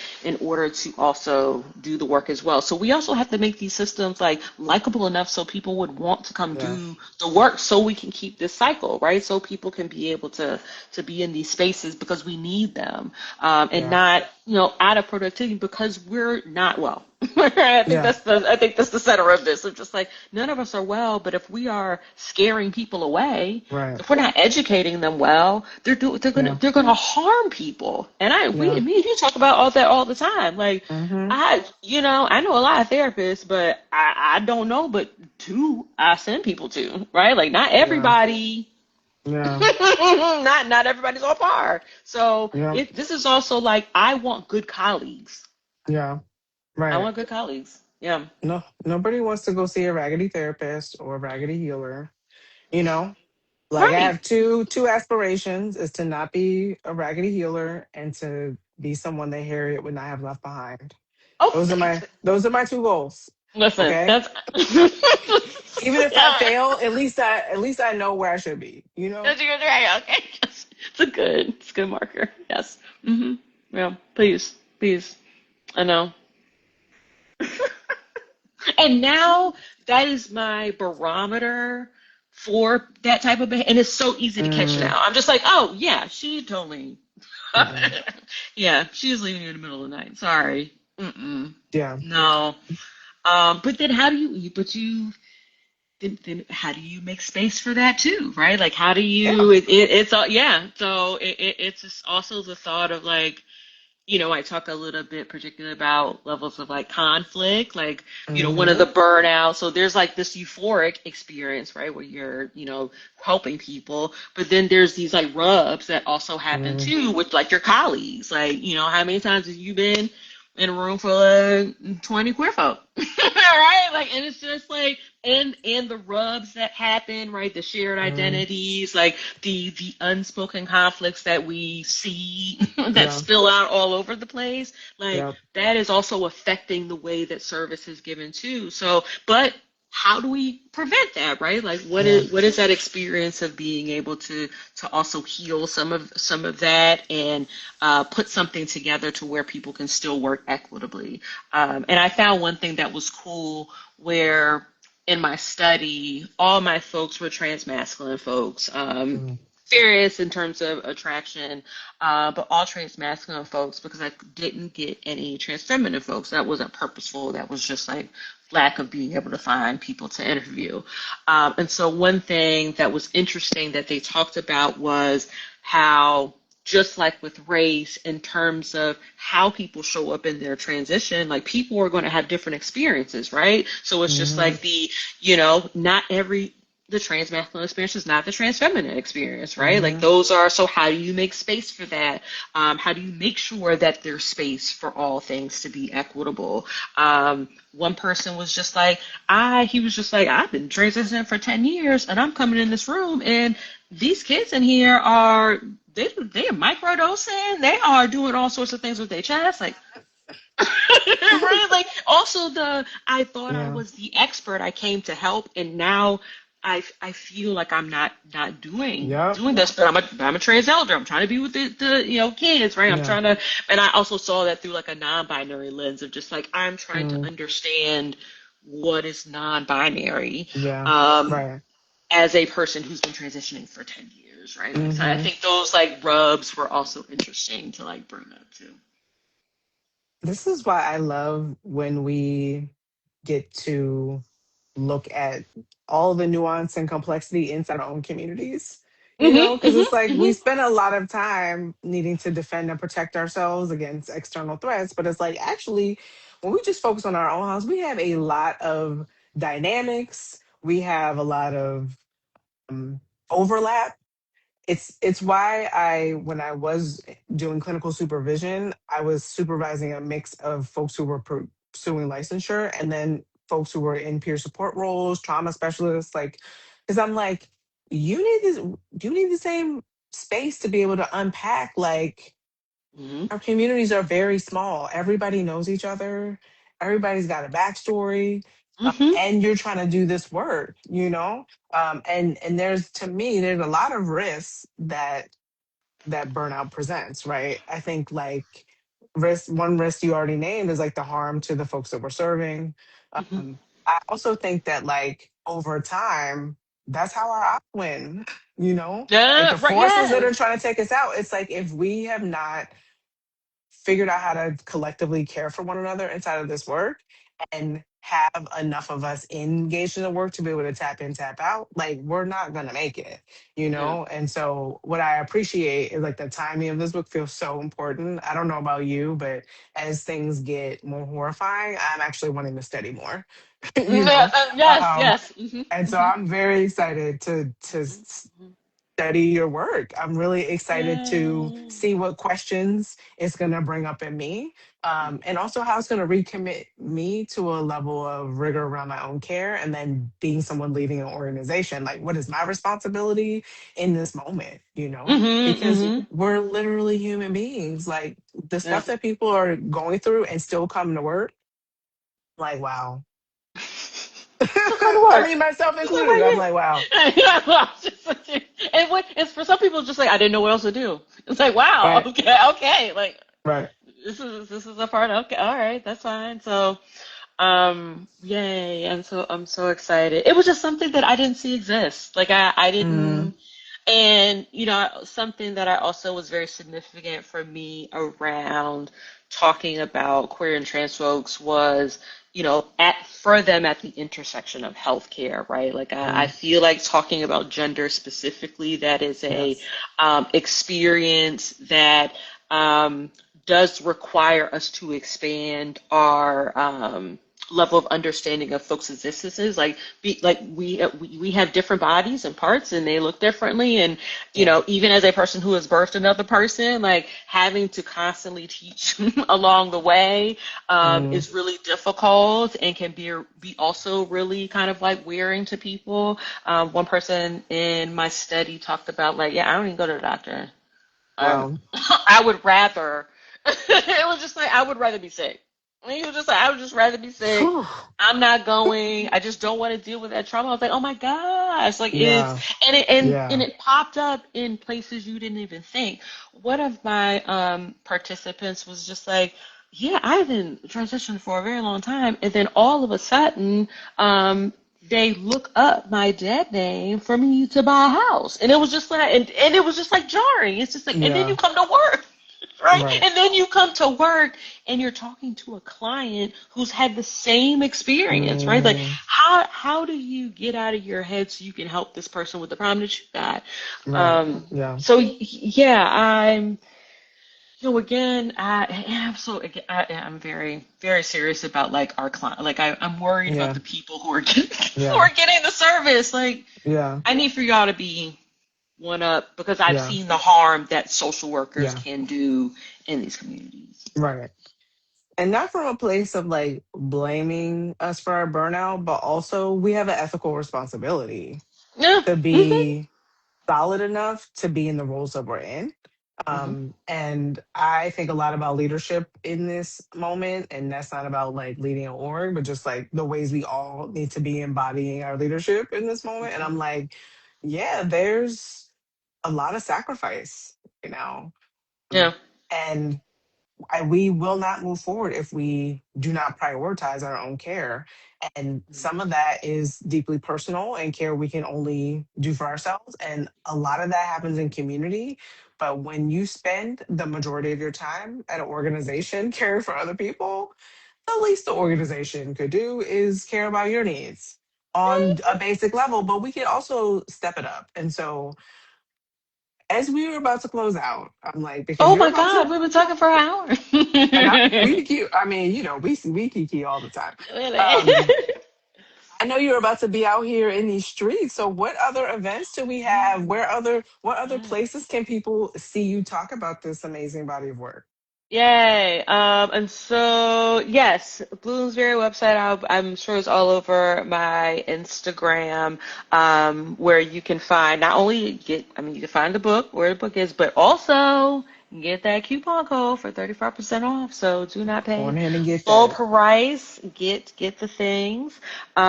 order to also do the work as well? So we also have to make these systems like likable enough so people would want to come Yeah. do the work, so we can keep this cycle, right? So people can be able to be in these spaces because we need them, and Yeah. not, out of productivity because we're not well. Yeah. I think that's the center of this. It's just like none of us are well, but if we are scaring people away, Right. if we're not educating them well, Yeah. they're gonna harm people. And Yeah. me and you talk about all that all the time. Like, Mm-hmm. I know a lot of therapists, but I don't know but two I send people to, right? Like, not Yeah. everybody. Yeah. Not everybody's on par. So Yeah. this is also like, I want good colleagues. Yeah. I Right. want good colleagues. Yeah. No, nobody wants to go see a raggedy therapist or a raggedy healer. You know, like I Right. have two aspirations: is to not be a raggedy healer and to be someone that Harriet would not have left behind. Oh, Those are my two goals. listen, Okay. that's Even if I yeah. fail, at least I know where I should be. You know. That's a good right. Okay, it's a good marker. Yes. Yeah. Please, please. I know. And now that is my barometer for that type of behavior, and it's so easy to catch Mm, now. I'm just like, oh yeah, she totally. mm-mm. Yeah, she was leaving you in the middle of the night. Sorry. Mm-mm. Yeah. No. But then how do then how do you make space for that too, right? Like, how do Yeah. it's all, yeah. So it's just also the thought of like, I talk a little bit particularly about levels of like conflict, like, one of Mm-hmm. the burnout. So there's like this euphoric experience, right, where you're, helping people, but then there's these like rubs that also happen Mm, too with like your colleagues. Like, how many times have you been in a room full of 20 queer folk? Right? Like, and it's just like, and the rubs that happen, right? The shared mm, identities, like the unspoken conflicts that we see that yeah. spill out all over the place, like Yeah. that is also affecting the way that service is given too. So, but how do we prevent that, right? Like, Yeah. what is that experience of being able to also heal some of that, and put something together to where people can still work equitably. And I found one thing that was cool, where in my study, all my folks were transmasculine folks. Mm, Various in terms of attraction, but all transmasculine folks, because I didn't get any transfeminine folks. That wasn't purposeful. That was just like lack of being able to find people to interview. And so one thing that was interesting that they talked about was how, just like with race, in terms of how people show up in their transition, like people are going to have different experiences, right? So it's just mm-hmm. like not every the transmasculine experience is not the transfeminine experience, right? Like Mm-hmm. those are, so how do you make space for that? How do you make sure that there's space for all things to be equitable? One person was just like, he was just like, I've been transitioning for 10 years and I'm coming in this room and these kids in here they're microdosing, they are doing all sorts of things with their chest, like, right? Like, also I thought I Yeah. was the expert. I came to help, and now I feel like I'm not Yep. doing this, but I'm a trans elder. I'm trying to be with the kids, right? I'm Yeah. trying to, and I also saw that through like a non-binary lens of just like, I'm trying to Mm, understand what is non-binary, yeah. um, Right. as a person who's been transitioning for 10 years, right? Like, so I Mm-hmm. think those like rubs were also interesting to like bring up too. This is why I love when we get to look at all the nuance and complexity inside our own communities. Because it's like we spend a lot of time needing to defend and protect ourselves against external threats, but it's like actually, when we just focus on our own house, we have a lot of dynamics, we have a lot of um, overlap it's why when I was doing clinical supervision, I was supervising a mix of folks who were pursuing licensure and then folks who were in peer support roles, trauma specialists, like, because I'm like, you need the same space to be able to unpack, like, Hmm. our communities are very small. Everybody knows each other. Everybody's got a backstory, Hmm. and you're trying to do this work, and there's, to me, there's a lot of risks that burnout presents, right? I think, like, one risk you already named is like the harm to the folks that we're serving. Hmm. I also think that, like, over time, that's how our odds win, you know? Like, Yeah, the right. forces that Yes. are trying to take us out, it's like if we have not figured out how to collectively care for one another inside of this work and have enough of us engaged in the work to be able to tap in, tap out, like, we're not gonna make it, Yeah. And so what I appreciate is, like, the timing of this book feels so important. I don't know about you, but as things get more horrifying, I'm actually wanting to study more, you Yeah, know. yes. Um, Yes. Hmm. and so Hmm. I'm very excited to Hmm. study your work. I'm really excited to Yeah. see what questions it's going to bring up in me, and also how it's going to recommit me to a level of rigor around my own care. And then being someone leading an organization, like, what is my responsibility in this moment, Hmm. Because Hmm. we're literally human beings. Like, the Yeah. stuff that people are going through and still come to work, like, wow. Still come to I work. mean, myself Just like included. I'm right like, wow. here. Yeah, well, just like- and what it's for some people, just like I didn't know what else to do. It's like wow, Right, okay, okay, like right. this is a part. Okay, all right, that's fine. So yay, I'm so excited. It was just something that I didn't see exist. Like I Mm, didn't. And, something that I also was very significant for me around talking about queer and trans folks was, for them at the intersection of healthcare, right? Like I mm, feel like talking about gender specifically, that is a yes. experience that does require us to expand our level of understanding of folks' existences. Like, we have different bodies and parts, and they look differently. And Yeah. even as a person who has birthed another person, like having to constantly teach along the way Mm, is really difficult and can be also really kind of like wearing to people. One person in my study talked about like, yeah, I don't even go to the doctor. wow. I would rather. It was just like I would rather be sick. And he was just like I would just rather be sick. Whew. I'm not going. I just don't want to deal with that trauma. I was like, oh my gosh, like it's Yeah. and Yeah. it popped up in places you didn't even think. One of my participants was just like, yeah, I've been transitioned for a very long time, and then all of a sudden, they look up my dead name for me to buy a house. And it was just like, and it was just like jarring. It's just like, and then you Yeah. come to work, right? Right. And then you come to work and you're talking to a client who's had the same experience, right? Like, Mm, how do you get out of your head so you can help this person with the problem that you got? right. Yeah. So yeah, again, I am so I am very, very serious about like our client. Like I'm worried about Yeah. the people who are getting who Yeah. are getting the service. Like Yeah. I need for y'all to be one up because I've Yeah. seen the harm that social workers Yeah. can do in these communities. Right. And not from a place of, like, blaming us for our burnout, but also we have an ethical responsibility Yeah. to Mhm. be solid enough to be in the roles that we're in. Mhm. And I think a lot about leadership in this moment. And that's not about, like, leading an org, but just like the ways we all need to be embodying our leadership in this moment. And I'm Mhm. like, yeah, there's a lot of sacrifice, you know. Yeah. And we will not move forward if we do not prioritize our own care. And some of that is deeply personal and care we can only do for ourselves. And a lot of that happens in community. But when you spend the majority of your time at an organization caring for other people, the least the organization could do is care about your needs on a basic level. But we can also step it up. And so, as we were about to close out, I'm like, because Oh you're my about to, God, we've been talking for an hour. and we keep, I mean, we kiki all the time. Really? Um, I know you're about to be out here in these streets. So what other events do we have? What other Yeah. places can people see you talk about this amazing body of work? Yay. And so, yes, Bloomsbury website, I'm sure is all over my Instagram, where you can find not only you can find the book, where the book is, but also get that coupon code for 35% off. So do not Go pay on ahead and get full that. price. Get the things. Where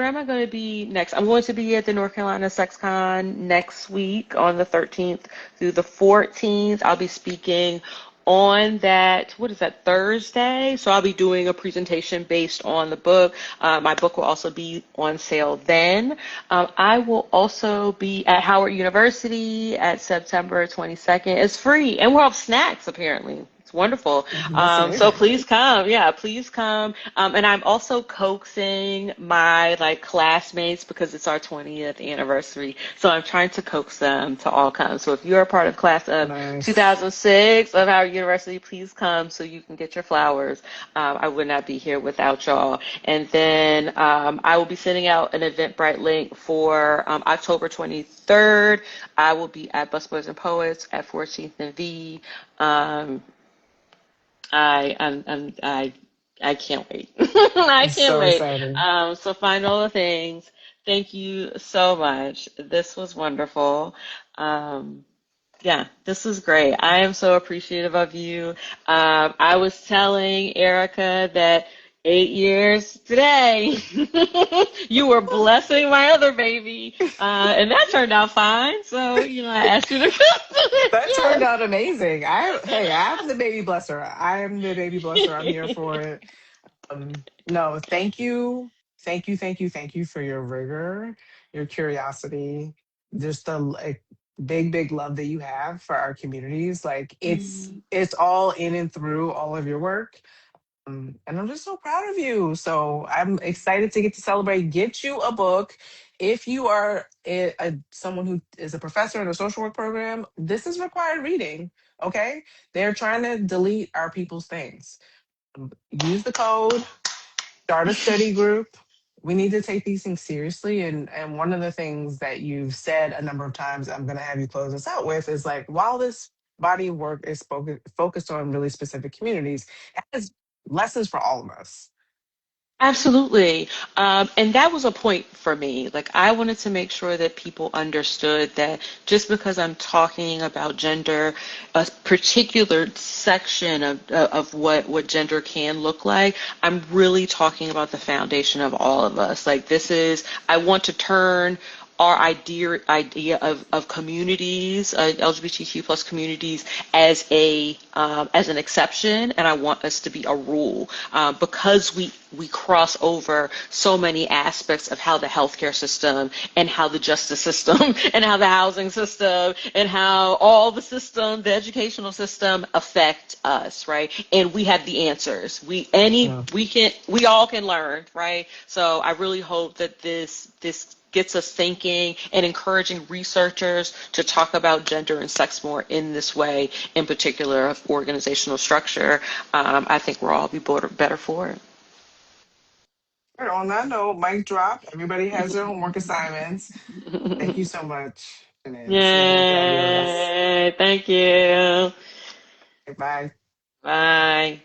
am I going to be next? I'm going to be at the North Carolina SexCon next week on the 13th through the 14th. I'll be speaking on that, what is that, Thursday? So I'll be doing a presentation based on the book. My book will also be on sale then. I will also be at Howard University at September 22nd. It's free, and we'll have snacks apparently. It's wonderful. That's So amazing. please come. Yeah, please come. And I'm also coaxing my like classmates because it's our 20th anniversary. So I'm trying to coax them to all come. So if you're a part of class of Nice. 2006 of our university, please come so you can get your flowers. I would not be here without y'all. And then I will be sending out an Eventbrite link for October 23rd. I will be at Busboys and Poets at 14th and V. Um, I can't wait. I It's can't so wait. exciting. So find all the things. Thank you so much. This was wonderful. Um, yeah, this is great. I am so appreciative of you. I was telling Erica that 8 years today, you were blessing my other baby, and that turned out fine. So, I asked you to That turned yes. out amazing. I'm the baby blesser. I am the baby blesser. I'm here for it. No, thank you. Thank you for your rigor, your curiosity, just the like big love that you have for our communities. Like Mm. it's all in and through all of your work. And I'm just so proud of you. So I'm excited to get to celebrate. Get you a book. If you are someone who is a professor in a social work program, this is required reading. Okay, they're trying to delete our people's things. Use the code, start a study group. We need to take these things seriously. And one of the things that you've said a number of times, I'm going to have you close us out with, is like, while this body of work is focused on really specific communities, it has lessons for all of us. Absolutely. And that was a point for me. Like, I wanted to make sure that people understood that just because I'm talking about gender, a particular section of what gender can look like, I'm really talking about the foundation of all of us. Like, I want to turn our idea of communities, LGBTQ plus communities, as an exception, and I want us to be a rule, because we cross over so many aspects of how the healthcare system and how the justice system and how the housing system and how all the system, the educational system affect us, right? And we have the answers. Yeah. We all can learn, right? So I really hope that this gets us thinking and encouraging researchers to talk about gender and sex more in this way, in particular of organizational structure. I think we'll all be better for On that note, mic drop. Everybody has their homework assignments. Thank you it. so much, Shannon. You're fabulous. Yay! Thank you. Bye. Bye.